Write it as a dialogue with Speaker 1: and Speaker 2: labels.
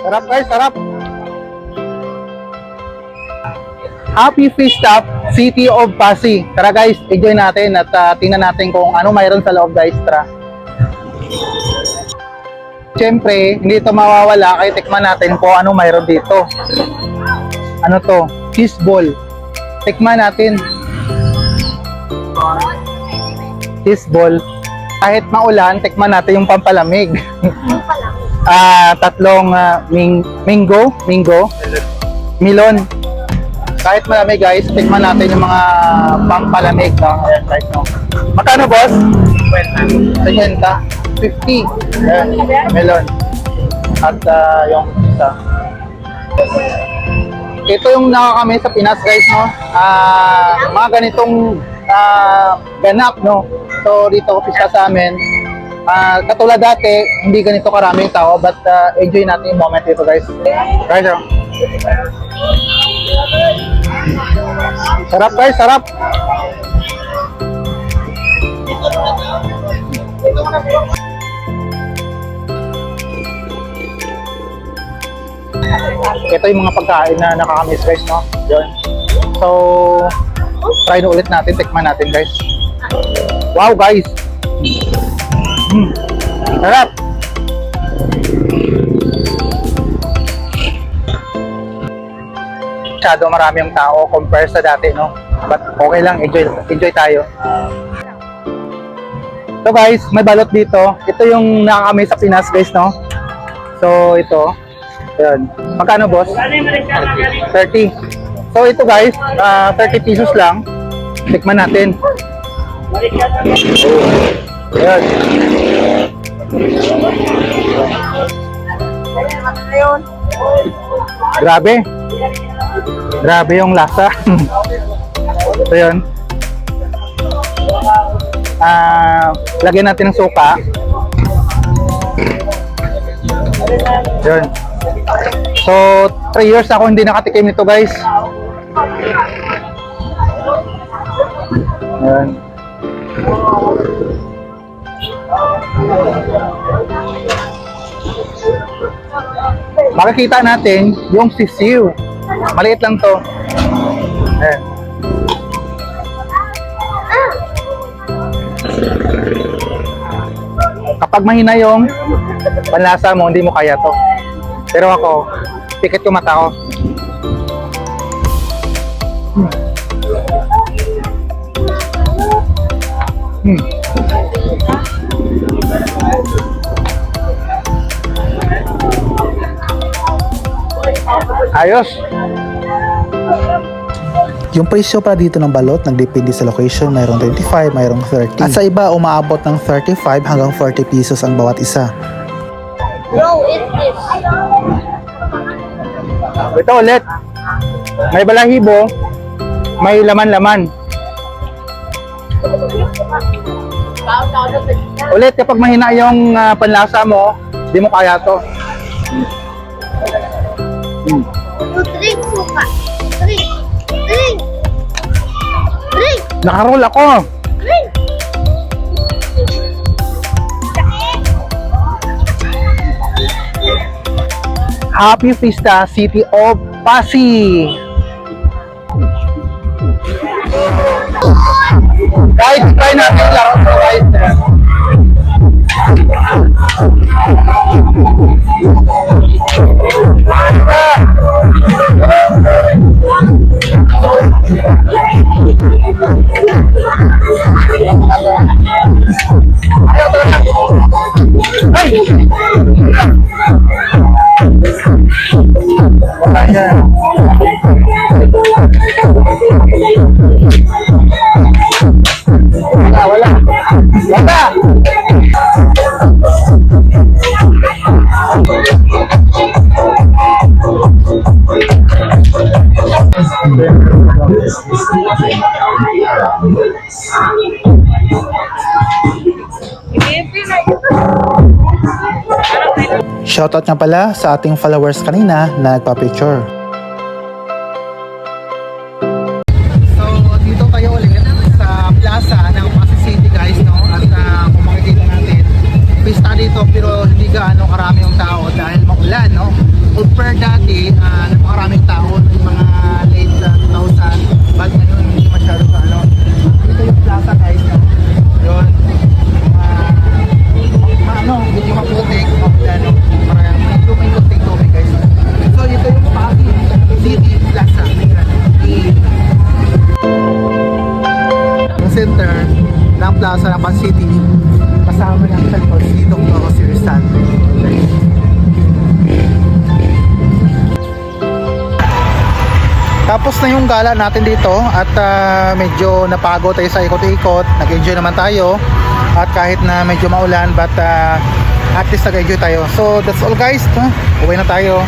Speaker 1: Sarap guys, sarap. Happy Fiesta City of Pasig. Tara guys, enjoy natin at tingnan natin kung ano mayroon sa loob guys. Tara. Siyempre, hindi ito mawawala kaya tikman natin kung ano mayroon dito. Ano to? Cheese ball. Tikman natin. Cheese ball. Kahit maulan, tikman natin yung pampalamig. Tatlong mango, melon. Kahit malamig guys, tikman natin yung mga pampalamig, no? Ayan guys, no? Magkano boss? 50. 50. Ayan, melon. At yung isa. Ito yung nakakami sa Pinas guys, no? Mga ganitong ganap, no? So dito office sa amin. Katulad dati, hindi ganito karaming tao, but enjoy natin yung moment dito guys. Guys, no? Sarap guys, sarap. Ito yung mga pagkain na nakakamiss guys, no? Yun. So, try na ulit natin, tikman natin guys. Wow guys. Sarap. Masyado marami yung tao compare sa dati, no? But okay lang, enjoy tayo. So guys, may balot dito. Ito yung nakakami sa Pinas guys, no? So ito, ayan. Magkano boss? 30. So ito guys, 30 pesos lang. Tikman natin. Ayan. Grabe. Grabe yung lasa. So yun. Lagyan natin ng suka. Yun. So 3 years ako hindi nakatikim nito guys. Yun. Makikita natin yung sisiw. Maliit lang to. Ayan. Kapag mahina yung panlasa mo, hindi mo kaya to. Pero ako, pikit yung mata ko. Ayos.
Speaker 2: Yung presyo pa dito ng balot nagdepende sa location, mayroong 25, mayroong 30. At sa iba umaabot ng 35 hanggang 40 pesos ang bawat isa.
Speaker 3: Bro, eat this.
Speaker 1: Ito ulit. May balahibo, may laman-laman. Ulit, kapag mahina yung panlasa mo, di mo kaya to.
Speaker 3: Drink, suka. Drink. Drink. Drink.
Speaker 1: Nakaroll ako.
Speaker 3: Drink.
Speaker 1: Happy Fiesta City of Pasig. Guys, try natin yung laro ko guys. Wala yan. Wala. Wala.
Speaker 2: Shoutout nga pala sa ating followers kanina na nagpa-picture.
Speaker 1: So, dito tayo ulit sa plaza ng Pasig City guys, no? At kung makikita natin, pista dito pero hindi gaano karami yung tao dahil maulan, no?
Speaker 2: tapos na yung gala natin dito at medyo napagod tayo sa ikot-ikot. Nag-enjoy naman tayo at kahit na medyo maulan but at least nag-enjoy tayo. So that's all guys, uwi na tayo.